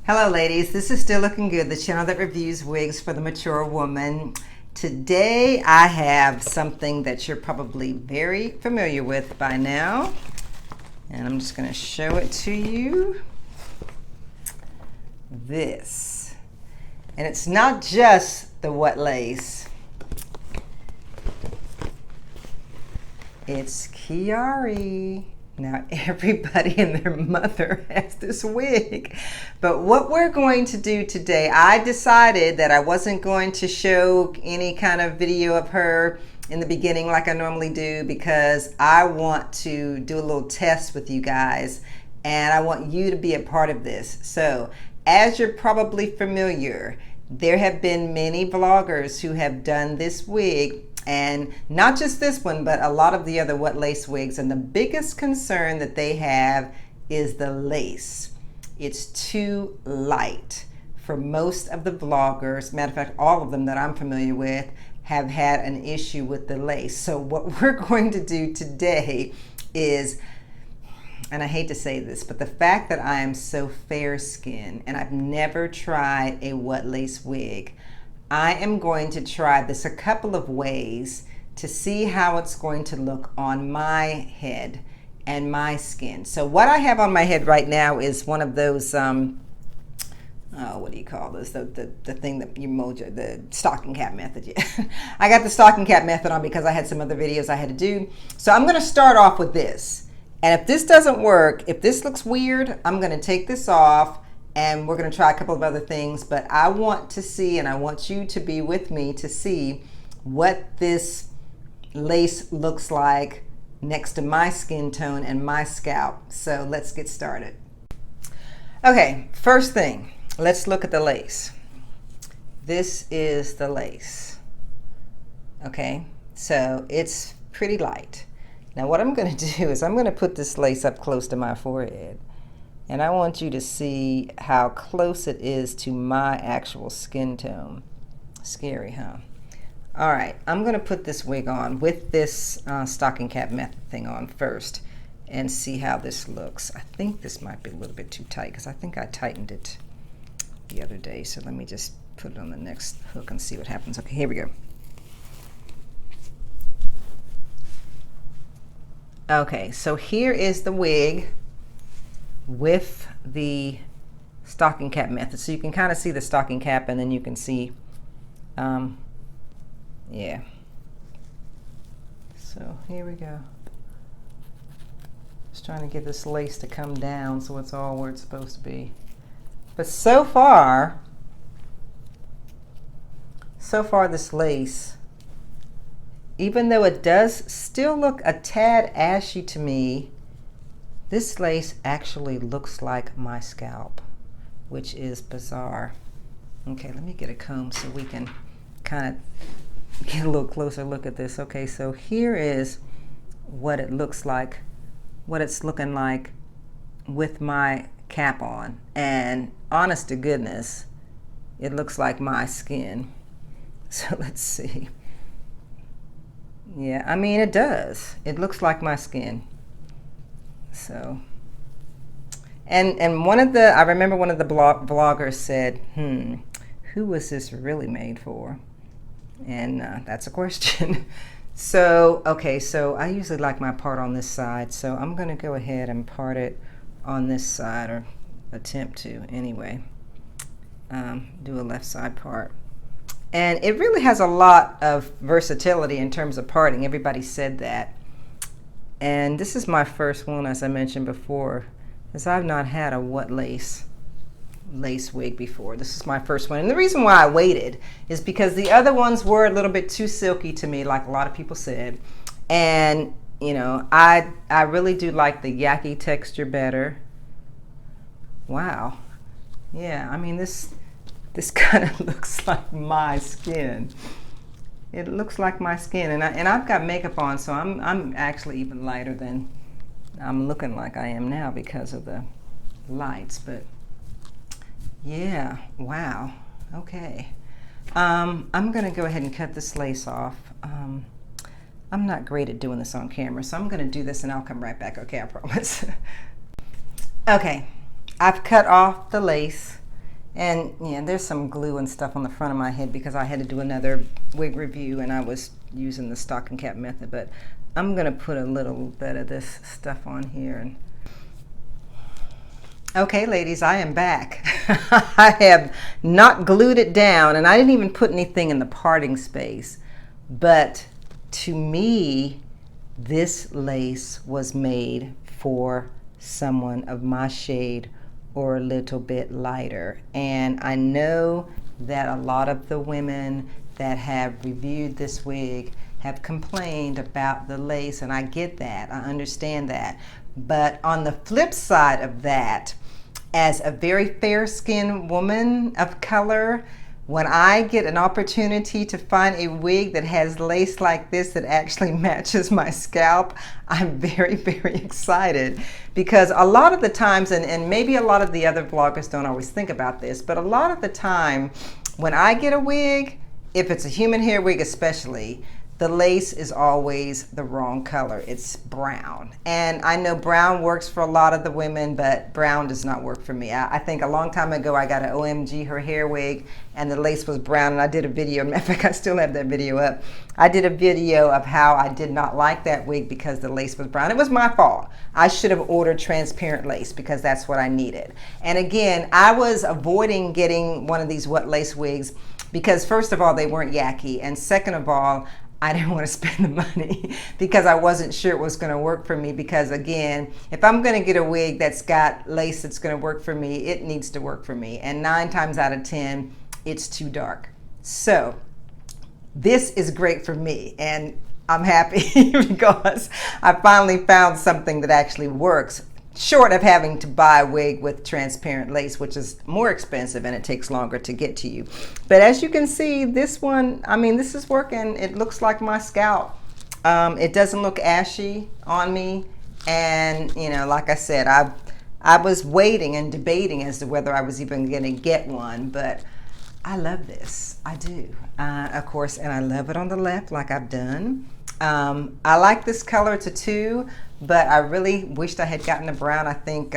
Hello ladies, this is Still Looking Good, the channel that reviews wigs for the mature woman. Today I have something that you're probably very familiar with by now, and I'm just going to show it to you. This. And it's not just the wet lace. It's Kiyari. Now everybody and their mother has this wig, but what we're going to do today, I decided that I wasn't going to show any kind of video of her in the beginning like I normally do, because I want to do a little test with you guys and I want you to be a part of this. So as you're probably familiar, there have been many vloggers who have done this wig, and not just this one, but a lot of the other wet lace wigs. And the biggest concern that they have is the lace. It's too light for most of the vloggers. Matter of fact, all of them that I'm familiar with have had an issue with the lace. So what we're going to do today is, and I hate to say this, but the fact that I am so fair skinned and I've never tried a wet lace wig, I am going to try this a couple of ways to see how it's going to look on my head and my skin. So what I have on my head right now is one of those, what do you call this? The thing that you mold the stocking cap method. Yeah. I got the stocking cap method on because I had some other videos I had to do. So I'm going to start off with this. And if this doesn't work, if this looks weird, I'm going to take this off. And we're going to try a couple of other things, but I want to see, and I want you to be with me to see what this lace looks like next to my skin tone and my scalp. So let's get started. Okay, first thing, let's look at the lace. This is the lace. Okay, so it's pretty light. Now what I'm going to do is I'm going to put this lace up close to my forehead. And I want you to see how close it is to my actual skin tone. Scary, huh? All right, I'm going to put this wig on with this stocking cap method thing on first and see how this looks. I think this might be a little bit too tight because I think I tightened it the other day. So let me just put it on the next hook and see what happens. Okay, here we go. Okay, so here is the wig with the stocking cap method. So you can kind of see the stocking cap, and then you can see, yeah. So here we go. Just trying to get this lace to come down so it's all where it's supposed to be. But so far this lace, even though it does still look a tad ashy to me, this lace actually looks like my scalp, which is bizarre. Okay, let me get a comb so we can kind of get a little closer look at this. Okay, so here is what it looks like, what it's looking like with my cap on. And honest to goodness, it looks like my skin. So let's see. Yeah, I mean, it does. It looks like my skin. So, and one of the, I remember one of the bloggers said, who was this really made for? And that's a question. So, okay, so I usually like my part on this side, so I'm going to go ahead and part it on this side, or attempt to anyway. Do a left side part. And it really has a lot of versatility in terms of parting. Everybody said that. And this is my first one, as I mentioned before, because I've not had a wet lace wig before. This is my first one. And the reason why I waited is because the other ones were a little bit too silky to me, like a lot of people said. And, you know, I really do like the yaki texture better. Wow. Yeah, I mean, this kind of looks like my skin. It looks like my skin, and I've got makeup on, so I'm actually even lighter than I'm looking like I am now because of the lights. But yeah, wow. Okay, I'm gonna go ahead and cut this lace off. I'm not great at doing this on camera, so I'm gonna do this and I'll come right back. Okay, I promise. Okay, I've cut off the lace. And yeah, there's some glue and stuff on the front of my head because I had to do another wig review and I was using the stocking cap method, but I'm gonna put a little bit of this stuff on here. And okay, ladies, I am back. I have not glued it down, and I didn't even put anything in the parting space, but to me, this lace was made for someone of my shade or a little bit lighter. And I know that a lot of the women that have reviewed this wig have complained about the lace, and I get that, I understand that. But on the flip side of that, as a very fair-skinned woman of color, when I get an opportunity to find a wig that has lace like this that actually matches my scalp, I'm very, very excited. Because a lot of the times, and maybe a lot of the other vloggers don't always think about this, but a lot of the time when I get a wig, if it's a human hair wig especially, the lace is always the wrong color. It's brown. And I know brown works for a lot of the women, but brown does not work for me. I think a long time ago I got an OMG her hair wig and the lace was brown, and I did a video. Matter of fact, I still have that video up. I did a video of how I did not like that wig because the lace was brown. It was my fault. I should have ordered transparent lace because that's what I needed. And again, I was avoiding getting one of these wet lace wigs because first of all, they weren't yucky, and second of all, I didn't want to spend the money because I wasn't sure it was going to work for me. Because again, if I'm going to get a wig that's got lace that's going to work for me, it needs to work for me. And 9 times out of 10, it's too dark. So this is great for me, and I'm happy because I finally found something that actually works, short of having to buy a wig with transparent lace, which is more expensive and it takes longer to get to you. But as you can see, this one, I mean, this is working. It looks like my scalp. It doesn't look ashy on me. And, you know, like I said, I was waiting and debating as to whether I was even going to get one, but I love this. I do. Of course, and I love it on the left like I've done. I like this color. It's a 2, but I really wished I had gotten a brown. I think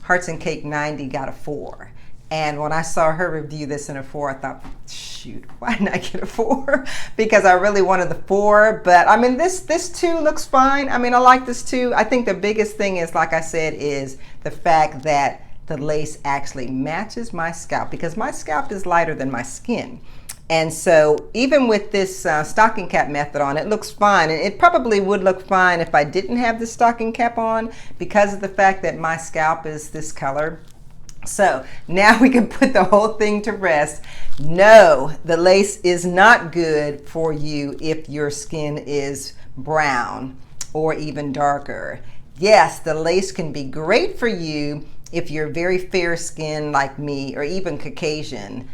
Hearts and Cake 90 got a 4. And when I saw her review this in a 4, I thought, shoot, why didn't I get a 4? Because I really wanted the 4. But I mean, this 2 looks fine. I mean, I like this 2. I think the biggest thing is, like I said, is the fact that the lace actually matches my scalp, because my scalp is lighter than my skin. And so even with this stocking cap method on, it looks fine. And it probably would look fine if I didn't have the stocking cap on because of the fact that my scalp is this color. So now we can put the whole thing to rest. No, the lace is not good for you if your skin is brown or even darker. Yes, the lace can be great for you if you're very fair skinned like me, or even Caucasian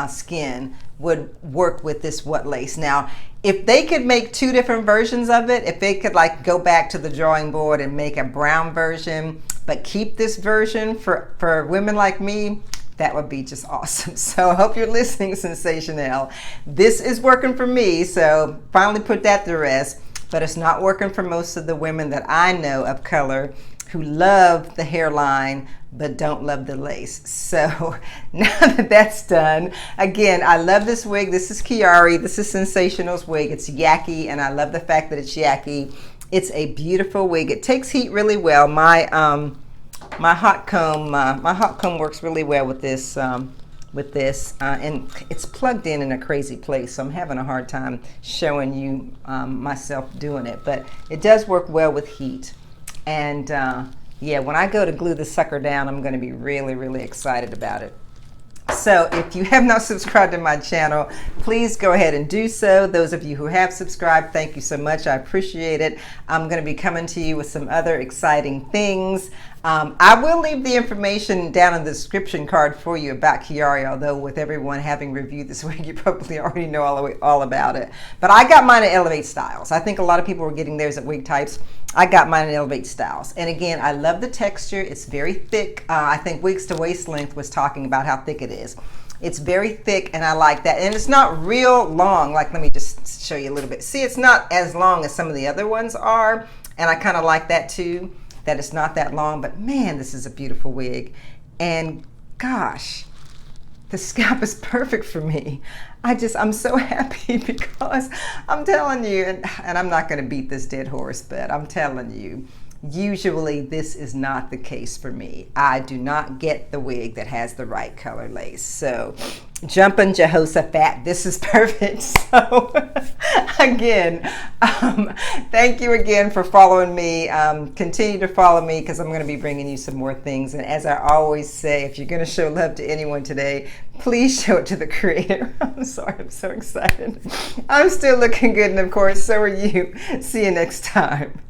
skin would work with this wet lace. Now, if they could make 2 different versions of it, if they could like go back to the drawing board and make a brown version, but keep this version for women like me, that would be just awesome. So I hope you're listening, Sensationnel. This is working for me, so finally put that to rest, but it's not working for most of the women that I know of color who love the hairline but don't love the lace. So now that that's done, again, I love this wig. This is Kiyari. This is Sensationnel's wig. It's yucky, and I love the fact that it's yucky. It's a beautiful wig. It takes heat really well. My hot comb works really well with this. And it's plugged in a crazy place, so I'm having a hard time showing you myself doing it, but it does work well with heat. And yeah, when I go to glue this sucker down, I'm going to be really, really excited about it. So if you have not subscribed to my channel, please go ahead and do so. Those of you who have subscribed, thank you so much. I appreciate it. I'm going to be coming to you with some other exciting things. I will leave the information down in the description card for you about Kiyari, although with everyone having reviewed this wig, you probably already know all about it. But I got mine at Elevate Styles. I think a lot of people were getting theirs at Wig Types. I got mine at Elevate Styles. And again, I love the texture. It's very thick. I think Wigs to Waist Length was talking about how thick it is. It's very thick, and I like that. And it's not real long. Like, let me just show you a little bit. See, it's not as long as some of the other ones are. And I kind of like that too, that it's not that long. But man, this is a beautiful wig. And gosh, the scalp is perfect for me. I'm so happy because I'm telling you, and I'm not going to beat this dead horse, but I'm telling you, usually this is not the case for me. I do not get the wig that has the right color lace. So jumping Jehoshaphat, this is perfect. So again, thank you again for following me. Continue to follow me because I'm going to be bringing you some more things. And as I always say, if you're going to show love to anyone today, please show it to the creator. I'm sorry, I'm so excited. I'm still looking good, and of course, so are you. See you next time.